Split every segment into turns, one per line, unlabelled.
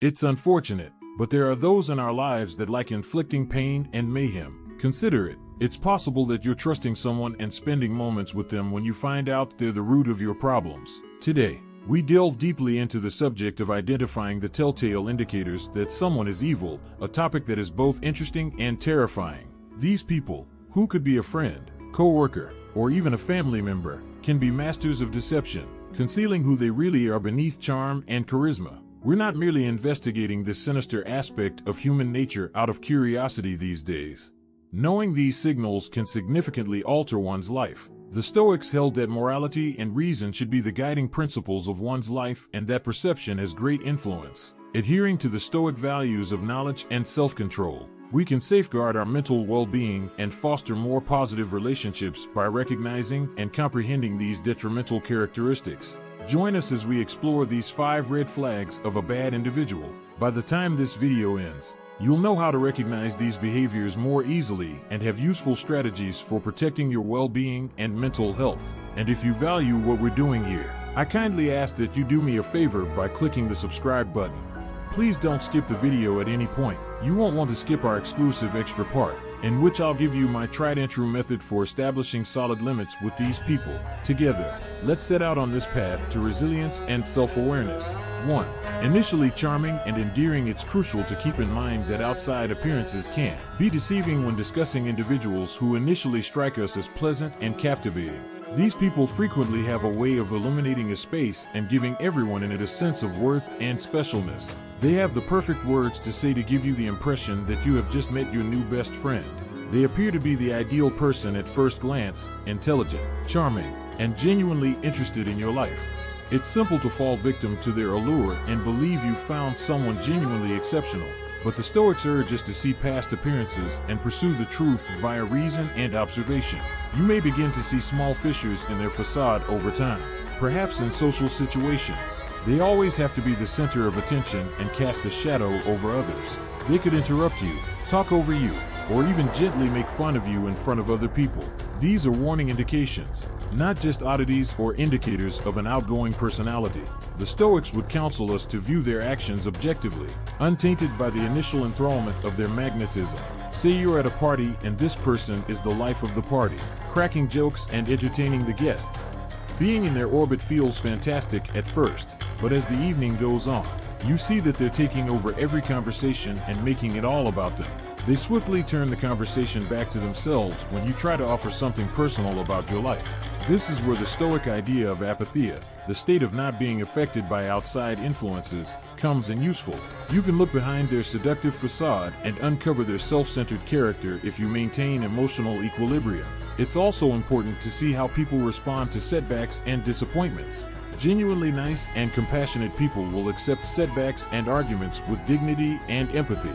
It's unfortunate, but there are those in our lives that like inflicting pain and mayhem. Consider it. It's possible that you're trusting someone and spending moments with them when you find out they're the root of your problems. Today, we delve deeply into the subject of identifying the telltale indicators that someone is evil, a topic that is both interesting and terrifying. These people, who could be a friend, co-worker, or even a family member, can be masters of deception, concealing who they really are beneath charm and charisma. We're not merely investigating this sinister aspect of human nature out of curiosity these days. Knowing these signals can significantly alter one's life. The Stoics held that morality and reason should be the guiding principles of one's life and that perception has great influence. Adhering to the Stoic values of knowledge and self-control, we can safeguard our mental well-being and foster more positive relationships by recognizing and comprehending these detrimental characteristics. Join us as we explore these 5 red flags of a bad individual. By the time this video ends, you'll know how to recognize these behaviors more easily and have useful strategies for protecting your well-being and mental health. And if you value what we're doing here, I kindly ask that you do me a favor by clicking the subscribe button. Please don't skip the video at any point. You won't want to skip our exclusive extra part, in which I'll give you my tried and true method for establishing solid limits with these people. Together, let's set out on this path to resilience and self-awareness. 1. Initially charming and endearing, it's crucial to keep in mind that outside appearances can be deceiving when discussing individuals who initially strike us as pleasant and captivating. These people frequently have a way of illuminating a space and giving everyone in it a sense of worth and specialness. They have the perfect words to say to give you the impression that you have just met your new best friend. They appear to be the ideal person at first glance, intelligent, charming, and genuinely interested in your life. It's simple to fall victim to their allure and believe you've found someone genuinely exceptional. But the Stoics urge us to see past appearances and pursue the truth via reason and observation. You may begin to see small fissures in their facade over time, perhaps in social situations. They always have to be the center of attention and cast a shadow over others. They could interrupt you, talk over you, or even gently make fun of you in front of other people. These are warning indications, not just oddities or indicators of an outgoing personality. The Stoics would counsel us to view their actions objectively, untainted by the initial enthrallment of their magnetism. Say you're at a party and this person is the life of the party, cracking jokes and entertaining the guests. Being in their orbit feels fantastic at first, but as the evening goes on, you see that they're taking over every conversation and making it all about them. They swiftly turn the conversation back to themselves when you try to offer something personal about your life. This is where the Stoic idea of apatheia, the state of not being affected by outside influences, comes in useful. You can look behind their seductive facade and uncover their self-centered character if you maintain emotional equilibrium. It's also important to see how people respond to setbacks and disappointments. Genuinely nice and compassionate people will accept setbacks and arguments with dignity and empathy.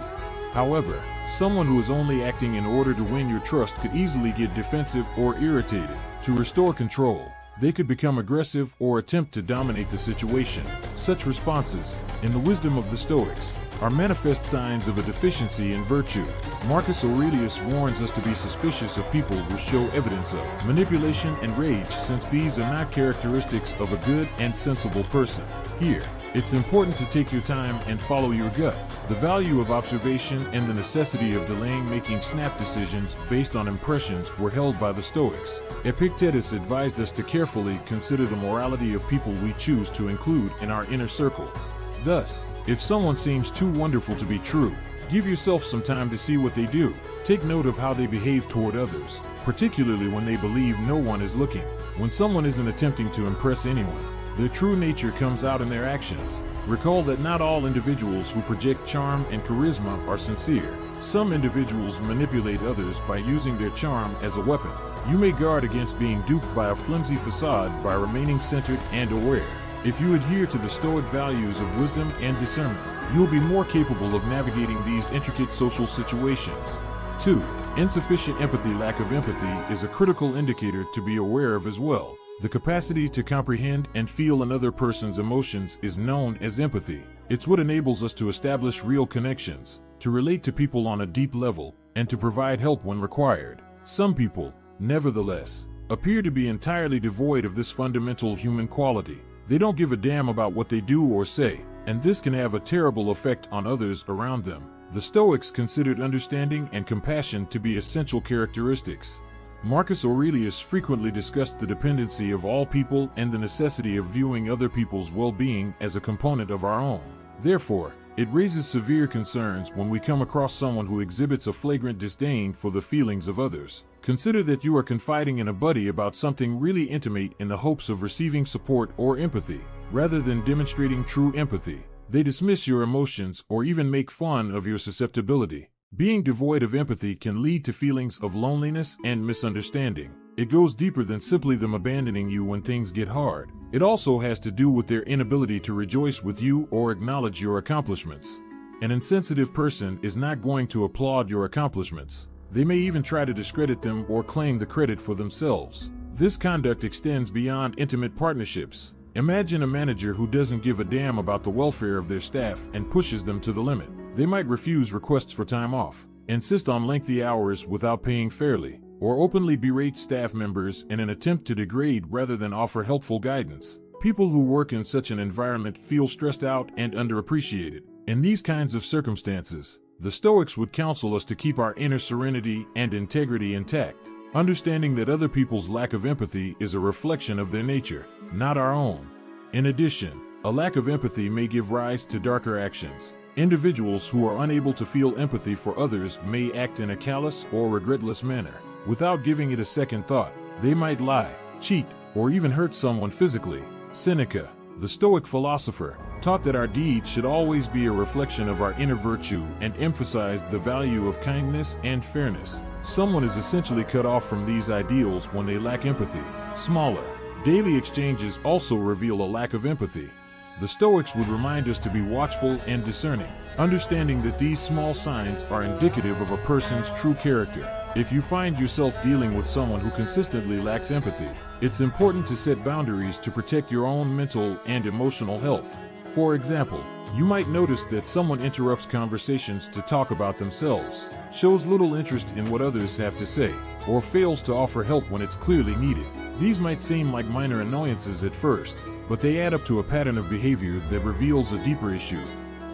However, someone who is only acting in order to win your trust could easily get defensive or irritated. To restore control, they could become aggressive or attempt to dominate the situation. Such responses, in the wisdom of the Stoics, are manifest signs of a deficiency in virtue. Marcus Aurelius warns us to be suspicious of people who show evidence of manipulation and rage, since these are not characteristics of a good and sensible person. Here, it's important to take your time and follow your gut. The value of observation and the necessity of delaying making snap decisions based on impressions were held by the Stoics. Epictetus advised us to carefully consider the morality of people we choose to include in our inner circle. Thus, if someone seems too wonderful to be true, give yourself some time to see what they do. Take note of how they behave toward others, particularly when they believe no one is looking. When someone isn't attempting to impress anyone, their true nature comes out in their actions. Recall that not all individuals who project charm and charisma are sincere. Some individuals manipulate others by using their charm as a weapon. You may guard against being duped by a flimsy facade by remaining centered and aware. If you adhere to the Stoic values of wisdom and discernment, you'll be more capable of navigating these intricate social situations. 2. Insufficient empathy. Lack of empathy is a critical indicator to be aware of as well. The capacity to comprehend and feel another person's emotions is known as empathy. It's what enables us to establish real connections, to relate to people on a deep level, and to provide help when required. Some people, nevertheless, appear to be entirely devoid of this fundamental human quality. They don't give a damn about what they do or say, and this can have a terrible effect on others around them. The Stoics considered understanding and compassion to be essential characteristics. Marcus Aurelius frequently discussed the dependency of all people and the necessity of viewing other people's well-being as a component of our own. Therefore, it raises severe concerns when we come across someone who exhibits a flagrant disdain for the feelings of others. Consider that you are confiding in a buddy about something really intimate in the hopes of receiving support or empathy. Rather than demonstrating true empathy, they dismiss your emotions or even make fun of your susceptibility. Being devoid of empathy can lead to feelings of loneliness and misunderstanding. It goes deeper than simply them abandoning you when things get hard. It also has to do with their inability to rejoice with you or acknowledge your accomplishments. An insensitive person is not going to applaud your accomplishments. They may even try to discredit them or claim the credit for themselves. This conduct extends beyond intimate partnerships. Imagine a manager who doesn't give a damn about the welfare of their staff and pushes them to the limit. They might refuse requests for time off, insist on lengthy hours without paying fairly, or openly berate staff members in an attempt to degrade rather than offer helpful guidance. People who work in such an environment feel stressed out and underappreciated. In these kinds of circumstances, the Stoics would counsel us to keep our inner serenity and integrity intact, understanding that other people's lack of empathy is a reflection of their nature, not our own. In addition, a lack of empathy may give rise to darker actions. Individuals who are unable to feel empathy for others may act in a callous or regretless manner. Without giving it a second thought, they might lie, cheat, or even hurt someone physically. Seneca, the Stoic philosopher, taught that our deeds should always be a reflection of our inner virtue and emphasized the value of kindness and fairness. Someone is essentially cut off from these ideals when they lack empathy. Smaller, daily exchanges also reveal a lack of empathy. The Stoics would remind us to be watchful and discerning, understanding that these small signs are indicative of a person's true character. If you find yourself dealing with someone who consistently lacks empathy, it's important to set boundaries to protect your own mental and emotional health. For example, you might notice that someone interrupts conversations to talk about themselves, shows little interest in what others have to say, or fails to offer help when it's clearly needed. These might seem like minor annoyances at first, but they add up to a pattern of behavior that reveals a deeper issue.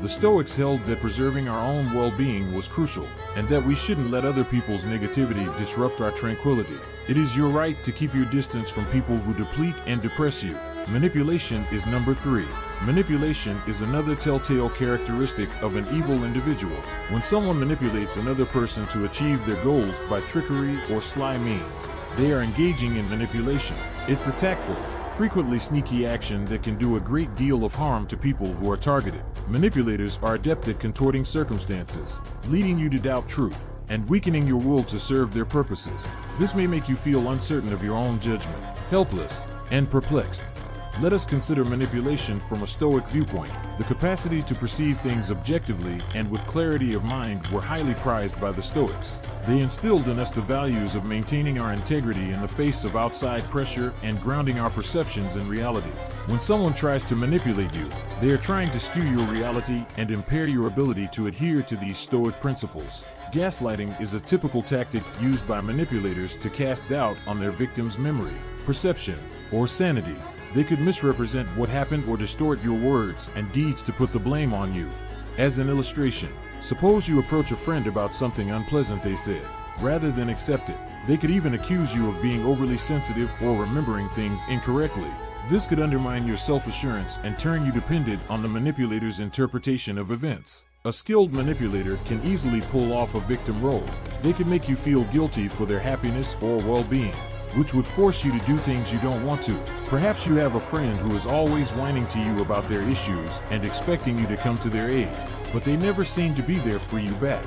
The Stoics held that preserving our own well-being was crucial, and that we shouldn't let other people's negativity disrupt our tranquility. It is your right to keep your distance from people who deplete and depress you. Manipulation is number 3. Manipulation is another telltale characteristic of an evil individual. When someone manipulates another person to achieve their goals by trickery or sly means, they are engaging in manipulation. It's a tactful, frequently sneaky action that can do a great deal of harm to people who are targeted. Manipulators are adept at contorting circumstances, leading you to doubt truth, and weakening your will to serve their purposes. This may make you feel uncertain of your own judgment, helpless, and perplexed. Let us consider manipulation from a Stoic viewpoint. The capacity to perceive things objectively and with clarity of mind were highly prized by the Stoics. They instilled in us the values of maintaining our integrity in the face of outside pressure and grounding our perceptions in reality. When someone tries to manipulate you, they are trying to skew your reality and impair your ability to adhere to these Stoic principles. Gaslighting is a typical tactic used by manipulators to cast doubt on their victim's memory, perception, or sanity. They could misrepresent what happened or distort your words and deeds to put the blame on you. As an illustration, suppose you approach a friend about something unpleasant they said. Rather than accept it, they could even accuse you of being overly sensitive or remembering things incorrectly. This could undermine your self-assurance and turn you dependent on the manipulator's interpretation of events. A skilled manipulator can easily pull off a victim role. They could make you feel guilty for their happiness or well-being, which would force you to do things you don't want to. Perhaps you have a friend who is always whining to you about their issues and expecting you to come to their aid, but they never seem to be there for you back.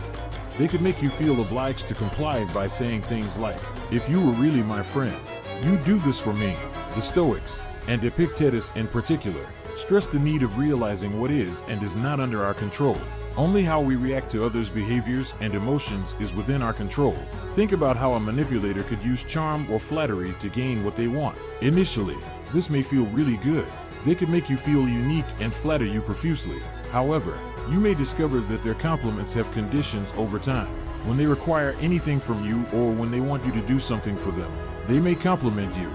They could make you feel obliged to comply by saying things like, "If you were really my friend, you'd do this for me." The Stoics, and Epictetus in particular, stress the need of realizing what is and is not under our control. Only how we react to others' behaviors and emotions is within our control. Think about how a manipulator could use charm or flattery to gain what they want. Initially, this may feel really good. They could make you feel unique and flatter you profusely. However, you may discover that their compliments have conditions over time. When they require anything from you or when they want you to do something for them, they may compliment you.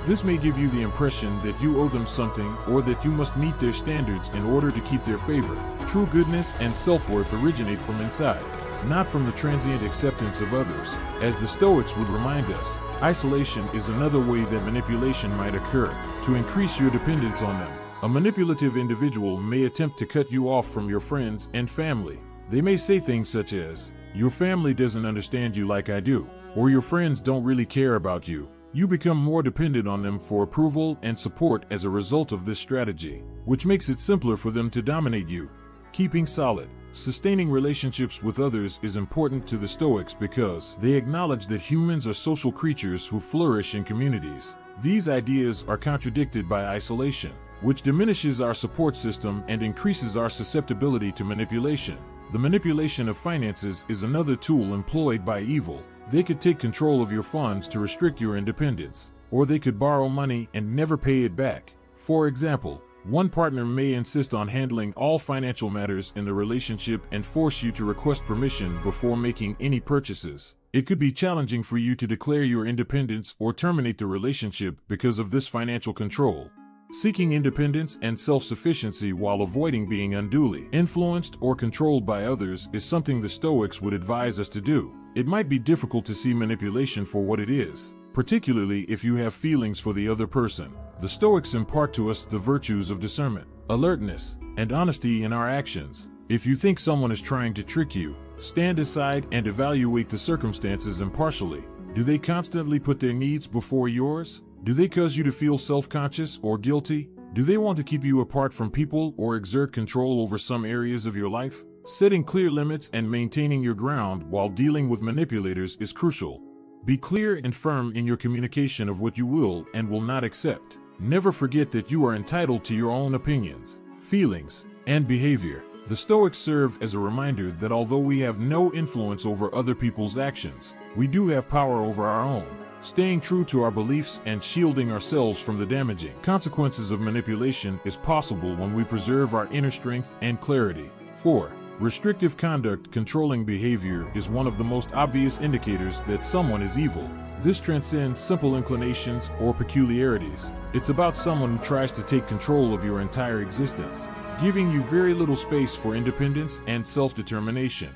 This may give you the impression that you owe them something or that you must meet their standards in order to keep their favor. True goodness and self-worth originate from inside, not from the transient acceptance of others. As the Stoics would remind us, isolation is another way that manipulation might occur, to increase your dependence on them. A manipulative individual may attempt to cut you off from your friends and family. They may say things such as, "Your family doesn't understand you like I do," or "Your friends don't really care about you." You become more dependent on them for approval and support as a result of this strategy, which makes it simpler for them to dominate you. Keeping solid, sustaining relationships with others is important to the Stoics because they acknowledge that humans are social creatures who flourish in communities. These ideas are contradicted by isolation, which diminishes our support system and increases our susceptibility to manipulation. The manipulation of finances is another tool employed by evil. They could take control of your funds to restrict your independence, or they could borrow money and never pay it back. For example, one partner may insist on handling all financial matters in the relationship and force you to request permission before making any purchases. It could be challenging for you to declare your independence or terminate the relationship because of this financial control. Seeking independence and self-sufficiency while avoiding being unduly influenced or controlled by others is something the Stoics would advise us to do. It might be difficult to see manipulation for what it is, particularly if you have feelings for the other person. The Stoics impart to us the virtues of discernment, alertness, and honesty in our actions. If you think someone is trying to trick you, stand aside and evaluate the circumstances impartially. Do they constantly put their needs before yours? Do they cause you to feel self-conscious or guilty? Do they want to keep you apart from people or exert control over some areas of your life? Setting clear limits and maintaining your ground while dealing with manipulators is crucial. Be clear and firm in your communication of what you will and will not accept. Never forget that you are entitled to your own opinions, feelings, and behavior. The Stoics serve as a reminder that although we have no influence over other people's actions, we do have power over our own. Staying true to our beliefs and shielding ourselves from the damaging consequences of manipulation is possible when we preserve our inner strength and clarity. 4. Restrictive conduct. Controlling behavior is one of the most obvious indicators that someone is evil. This transcends simple inclinations or peculiarities. It's about someone who tries to take control of your entire existence, giving you very little space for independence and self-determination.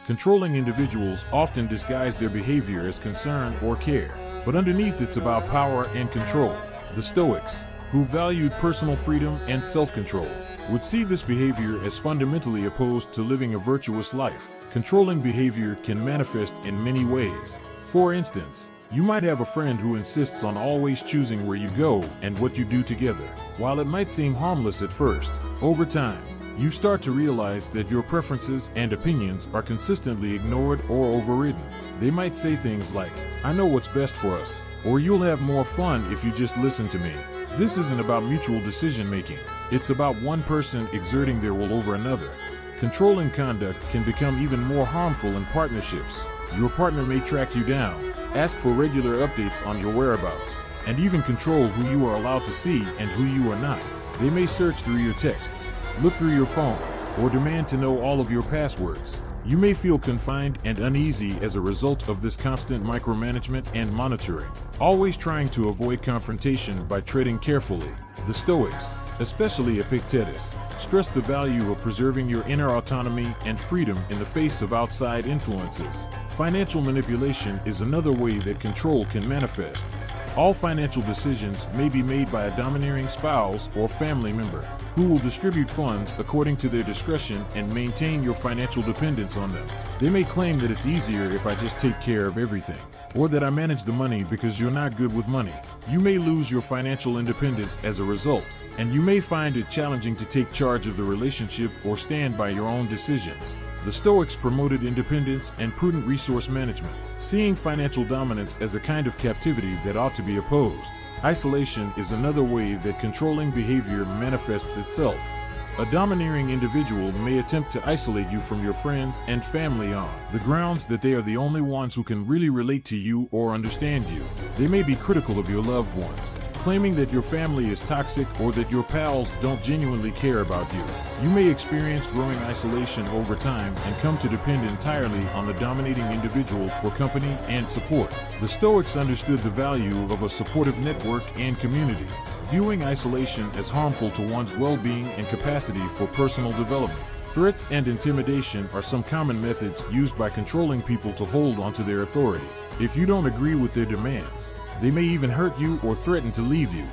Controlling individuals often disguise their behavior as concern or care, but underneath it's about power and control. The Stoics, who valued personal freedom and self-control, would see this behavior as fundamentally opposed to living a virtuous life. Controlling behavior can manifest in many ways. For instance, you might have a friend who insists on always choosing where you go and what you do together. While it might seem harmless at first, over time, you start to realize that your preferences and opinions are consistently ignored or overridden. They might say things like, "I know what's best for us," or "You'll have more fun if you just listen to me." This isn't about mutual decision-making. It's about one person exerting their will over another. Controlling conduct can become even more harmful in partnerships. Your partner may track you down, ask for regular updates on your whereabouts, and even control who you are allowed to see and who you are not. They may search through your texts, look through your phone, or demand to know all of your passwords. You may feel confined and uneasy as a result of this constant micromanagement and monitoring, always trying to avoid confrontation by treading carefully. The Stoics, especially Epictetus, stress the value of preserving your inner autonomy and freedom in the face of outside influences. Financial manipulation is another way that control can manifest. All financial decisions may be made by a domineering spouse or family member, who will distribute funds according to their discretion and maintain your financial dependence on them. They may claim that it's easier if I just take care of everything, or that I manage the money because you're not good with money. You may lose your financial independence as a result, and you may find it challenging to take charge of the relationship or stand by your own decisions. The Stoics promoted independence and prudent resource management, seeing financial dominance as a kind of captivity that ought to be opposed. Isolation is another way that controlling behavior manifests itself. A domineering individual may attempt to isolate you from your friends and family on the grounds that they are the only ones who can really relate to you or understand you. They may be critical of your loved ones, claiming that your family is toxic or that your pals don't genuinely care about you. You may experience growing isolation over time and come to depend entirely on the dominating individual for company and support. The Stoics understood the value of a supportive network and community, viewing isolation as harmful to one's well-being and capacity for personal development. Threats and intimidation are some common methods used by controlling people to hold onto their authority. If you don't agree with their demands, they may even hurt you or threaten to leave you.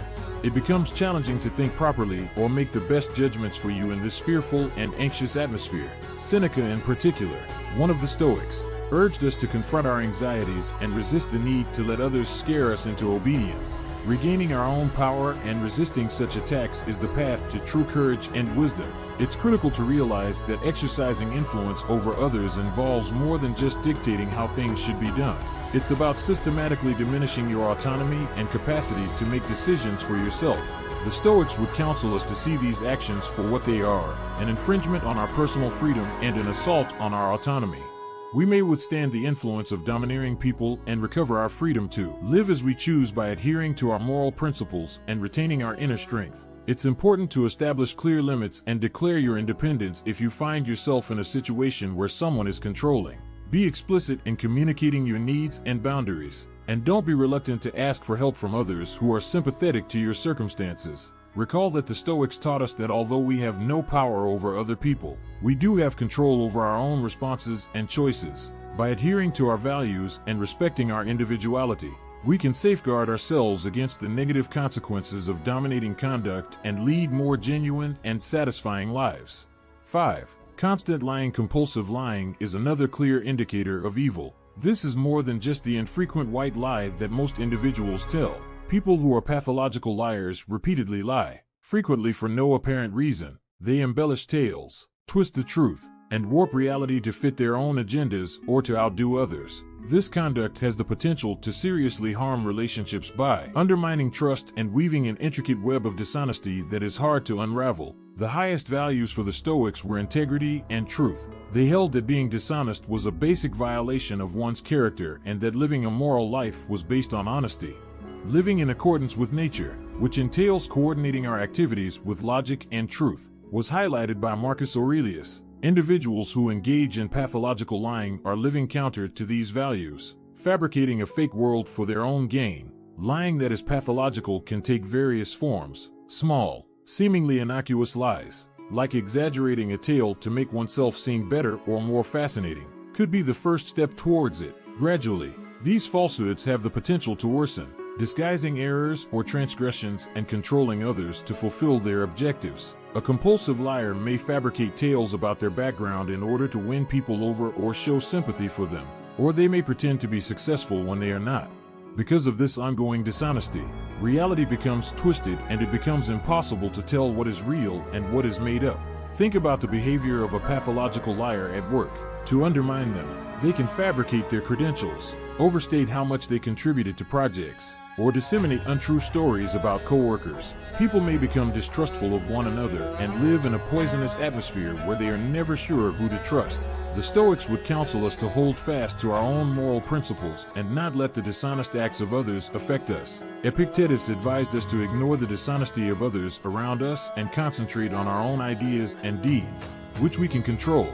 It becomes challenging to think properly or make the best judgments for you in this fearful and anxious atmosphere. Seneca, in particular, one of the Stoics, urged us to confront our anxieties and resist the need to let others scare us into obedience. Regaining our own power and resisting such attacks is the path to true courage and wisdom. It's critical to realize that exercising influence over others involves more than just dictating how things should be done. It's about systematically diminishing your autonomy and capacity to make decisions for yourself. The Stoics would counsel us to see these actions for what they are, an infringement on our personal freedom and an assault on our autonomy. We may withstand the influence of domineering people and recover our freedom to live as we choose by adhering to our moral principles and retaining our inner strength. It's important to establish clear limits and declare your independence if you find yourself in a situation where someone is controlling. Be explicit in communicating your needs and boundaries, and don't be reluctant to ask for help from others who are sympathetic to your circumstances. Recall that the Stoics taught us that although we have no power over other people, we do have control over our own responses and choices. By adhering to our values and respecting our individuality, we can safeguard ourselves against the negative consequences of dominating conduct and lead more genuine and satisfying lives. 5. Constant lying. Compulsive lying is another clear indicator of evil. This is more than just the infrequent white lie that most individuals tell. People who are pathological liars repeatedly lie, frequently for no apparent reason. They embellish tales, twist the truth, and warp reality to fit their own agendas or to outdo others. This conduct has the potential to seriously harm relationships by undermining trust and weaving an intricate web of dishonesty that is hard to unravel. The highest values for the Stoics were integrity and truth. They held that being dishonest was a basic violation of one's character and that living a moral life was based on honesty. Living in accordance with nature, which entails coordinating our activities with logic and truth, was highlighted by Marcus Aurelius. Individuals who engage in pathological lying are living counter to these values, fabricating a fake world for their own gain. Lying that is pathological can take various forms: small, seemingly innocuous lies, like exaggerating a tale to make oneself seem better or more fascinating, could be the first step towards it. Gradually, these falsehoods have the potential to worsen, disguising errors or transgressions and controlling others to fulfill their objectives. A compulsive liar may fabricate tales about their background in order to win people over or show sympathy for them, or they may pretend to be successful when they are not. Because of this ongoing dishonesty, reality becomes twisted and it becomes impossible to tell what is real and what is made up. Think about the behavior of a pathological liar at work. To undermine them, they can fabricate their credentials, overstate how much they contributed to projects, or disseminate untrue stories about coworkers. People may become distrustful of one another and live in a poisonous atmosphere where they are never sure who to trust. The Stoics would counsel us to hold fast to our own moral principles and not let the dishonest acts of others affect us. Epictetus advised us to ignore the dishonesty of others around us and concentrate on our own ideas and deeds, which we can control.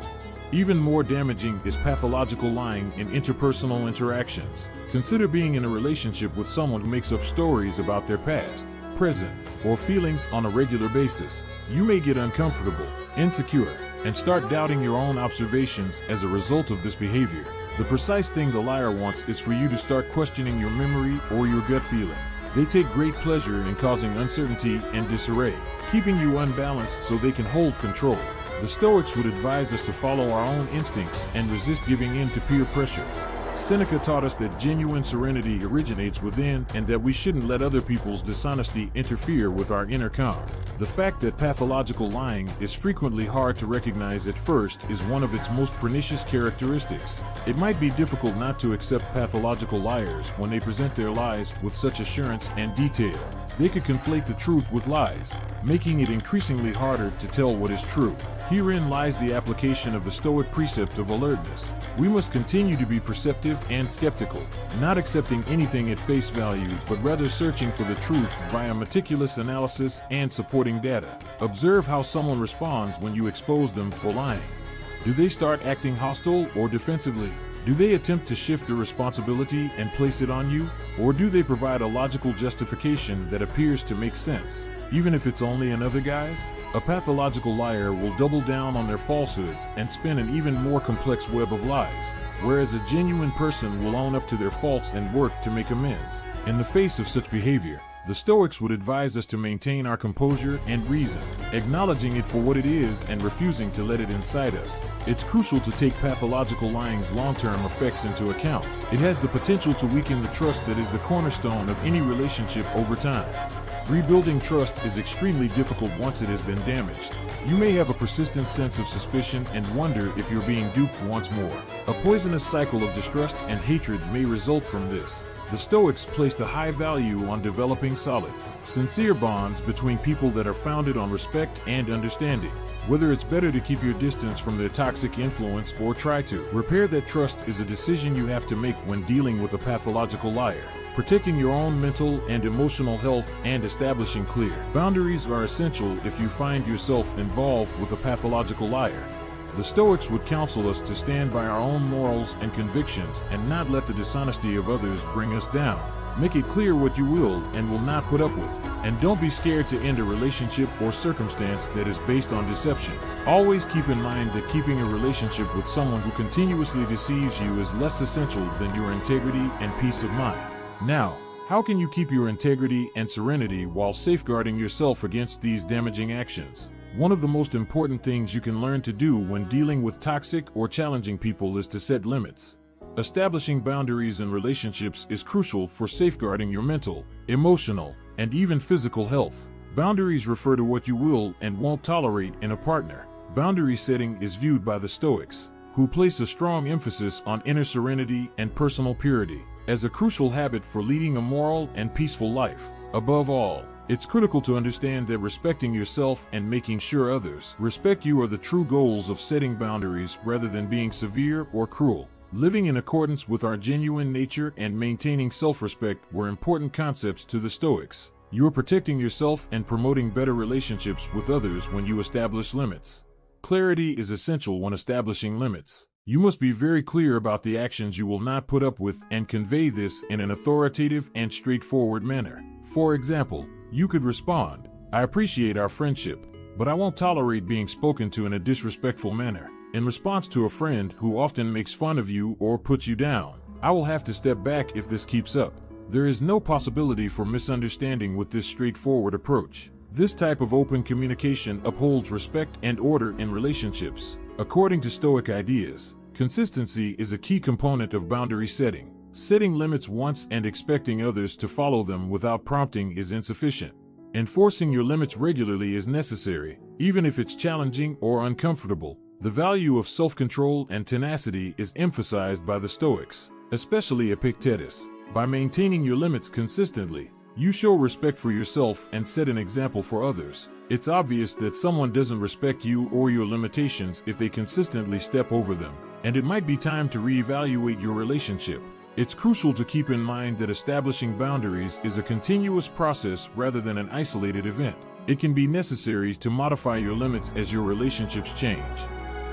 Even more damaging is pathological lying in interpersonal interactions. Consider being in a relationship with someone who makes up stories about their past, present, or feelings on a regular basis. You may get uncomfortable, insecure, and start doubting your own observations as a result of this behavior. The precise thing the liar wants is for you to start questioning your memory or your gut feeling. They take great pleasure in causing uncertainty and disarray, keeping you unbalanced so they can hold control. The Stoics would advise us to follow our own instincts and resist giving in to peer pressure. Seneca taught us that genuine serenity originates within and that we shouldn't let other people's dishonesty interfere with our inner calm. The fact that pathological lying is frequently hard to recognize at first is one of its most pernicious characteristics. It might be difficult not to accept pathological liars when they present their lies with such assurance and detail. they could conflate the truth with lies, making it increasingly harder to tell what is true. Herein lies the application of the Stoic precept of alertness. We must continue to be perceptive and skeptical, not accepting anything at face value, but rather searching for the truth via meticulous analysis and supporting data. Observe how someone responds when you expose them for lying. Do they start acting hostile or defensively? Do they attempt to shift the responsibility and place it on you? Or do they provide a logical justification that appears to make sense, even if it's only another guy's? A pathological liar will double down on their falsehoods and spin an even more complex web of lies, whereas a genuine person will own up to their faults and work to make amends. In the face of such behavior, the Stoics would advise us to maintain our composure and reason, acknowledging it for what it is and refusing to let it incite us. It's crucial to take pathological lying's long-term effects into account. It has the potential to weaken the trust that is the cornerstone of any relationship over time. Rebuilding trust is extremely difficult once it has been damaged. You may have a persistent sense of suspicion and wonder if you're being duped once more. A poisonous cycle of distrust and hatred may result from this. The Stoics placed a high value on developing solid, sincere bonds between people that are founded on respect and understanding. Whether it's better to keep your distance from their toxic influence or try to repair that trust is a decision you have to make when dealing with a pathological liar. Protecting your own mental and emotional health and establishing clear boundaries are essential if you find yourself involved with a pathological liar. The Stoics would counsel us to stand by our own morals and convictions and not let the dishonesty of others bring us down. Make it clear what you will and will not put up with. And don't be scared to end a relationship or circumstance that is based on deception. Always keep in mind that keeping a relationship with someone who continuously deceives you is less essential than your integrity and peace of mind. Now, how can you keep your integrity and serenity while safeguarding yourself against these damaging actions? One of the most important things you can learn to do when dealing with toxic or challenging people is to set limits. Establishing boundaries in relationships is crucial for safeguarding your mental, emotional, and even physical health. Boundaries refer to what you will and won't tolerate in a partner. Boundary setting is viewed by the Stoics, who place a strong emphasis on inner serenity and personal purity, as a crucial habit for leading a moral and peaceful life. Above all, it's critical to understand that respecting yourself and making sure others respect you are the true goals of setting boundaries rather than being severe or cruel. Living in accordance with our genuine nature and maintaining self-respect were important concepts to the Stoics. You are protecting yourself and promoting better relationships with others when you establish limits. Clarity is essential when establishing limits. You must be very clear about the actions you will not put up with and convey this in an authoritative and straightforward manner. For example, you could respond, "I appreciate our friendship, but I won't tolerate being spoken to in a disrespectful manner." In response to a friend who often makes fun of you or puts you down, "I will have to step back if this keeps up." There is no possibility for misunderstanding with this straightforward approach. This type of open communication upholds respect and order in relationships. According to Stoic ideas, consistency is a key component of boundary setting. Setting limits once and expecting others to follow them without prompting is insufficient. Enforcing your limits regularly is necessary, even if it's challenging or uncomfortable. The value of self-control and tenacity is emphasized by the Stoics, especially Epictetus. By maintaining your limits consistently, you show respect for yourself and set an example for others. It's obvious that someone doesn't respect you or your limitations if they consistently step over them, and it might be time to reevaluate your relationship. It's crucial to keep in mind that establishing boundaries is a continuous process rather than an isolated event. It can be necessary to modify your limits as your relationships change.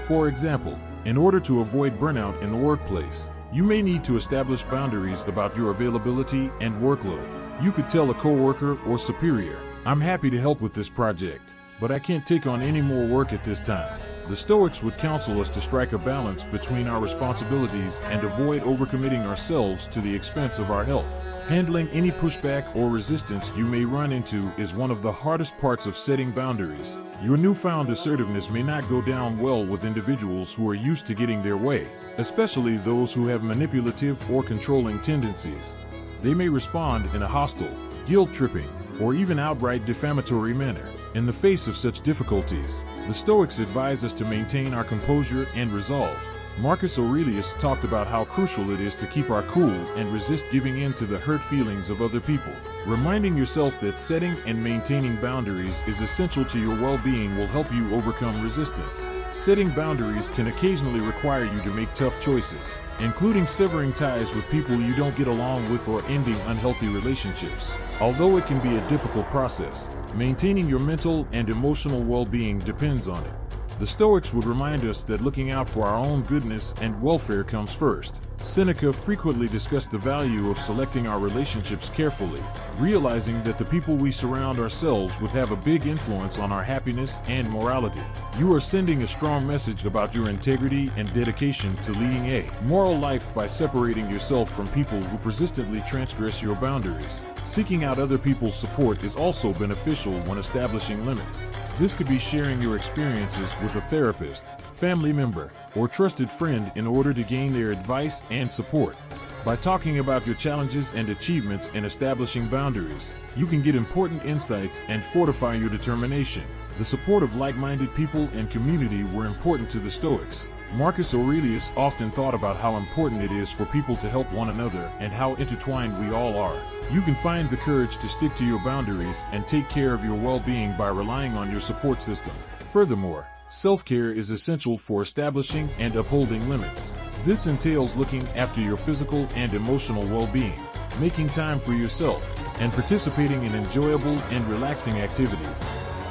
For example, in order to avoid burnout in the workplace, you may need to establish boundaries about your availability and workload. You could tell a coworker or superior, "I'm happy to help with this project, but I can't take on any more work at this time." The Stoics would counsel us to strike a balance between our responsibilities and avoid overcommitting ourselves to the expense of our health. Handling any pushback or resistance you may run into is one of the hardest parts of setting boundaries. Your newfound assertiveness may not go down well with individuals who are used to getting their way, especially those who have manipulative or controlling tendencies. They may respond in a hostile, guilt-tripping, or even outright defamatory manner. In the face of such difficulties, the Stoics advise us to maintain our composure and resolve. Marcus Aurelius talked about how crucial it is to keep our cool and resist giving in to the hurt feelings of other people. Reminding yourself that setting and maintaining boundaries is essential to your well-being will help you overcome resistance. Setting boundaries can occasionally require you to make tough choices, including severing ties with people you don't get along with or ending unhealthy relationships. Although it can be a difficult process, maintaining your mental and emotional well-being depends on it. The Stoics would remind us that looking out for our own goodness and welfare comes first. Seneca frequently discussed the value of selecting our relationships carefully, realizing that the people we surround ourselves with have a big influence on our happiness and morality. You are sending a strong message about your integrity and dedication to leading a moral life by separating yourself from people who persistently transgress your boundaries. Seeking out other people's support is also beneficial when establishing limits. This could be sharing your experiences with a therapist, family member, or trusted friend in order to gain their advice and support. By talking about your challenges and achievements and establishing boundaries, you can get important insights and fortify your determination. The support of like-minded people and community were important to the Stoics. Marcus Aurelius often thought about how important it is for people to help one another and how intertwined we all are. You can find the courage to stick to your boundaries and take care of your well-being by relying on your support system. Furthermore, self-care is essential for establishing and upholding limits. This entails looking after your physical and emotional well-being, making time for yourself, and participating in enjoyable and relaxing activities.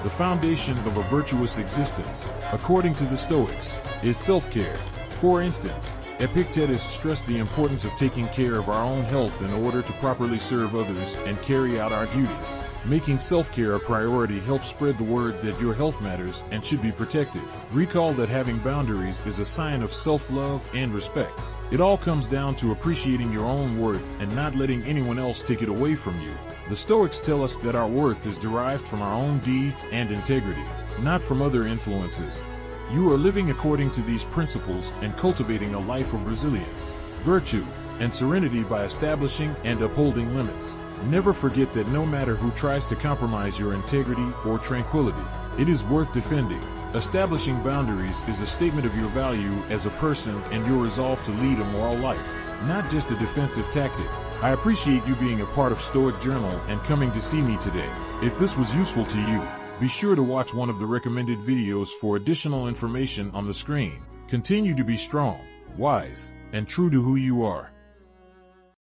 The foundation of a virtuous existence, according to the Stoics, is self-care. For instance, Epictetus stressed the importance of taking care of our own health in order to properly serve others and carry out our duties. Making self-care a priority helps spread the word that your health matters and should be protected. Recall that having boundaries is a sign of self-love and respect. It all comes down to appreciating your own worth and not letting anyone else take it away from you. The Stoics tell us that our worth is derived from our own deeds and integrity, not from other influences. You are living according to these principles and cultivating a life of resilience, virtue, and serenity by establishing and upholding limits. Never forget that no matter who tries to compromise your integrity or tranquility, it is worth defending. Establishing boundaries is a statement of your value as a person and your resolve to lead a moral life, not just a defensive tactic. I appreciate you being a part of Stoic Journal and coming to see me today. If this was useful to you, be sure to watch one of the recommended videos for additional information on the screen. Continue to be strong, wise, and true to who you are.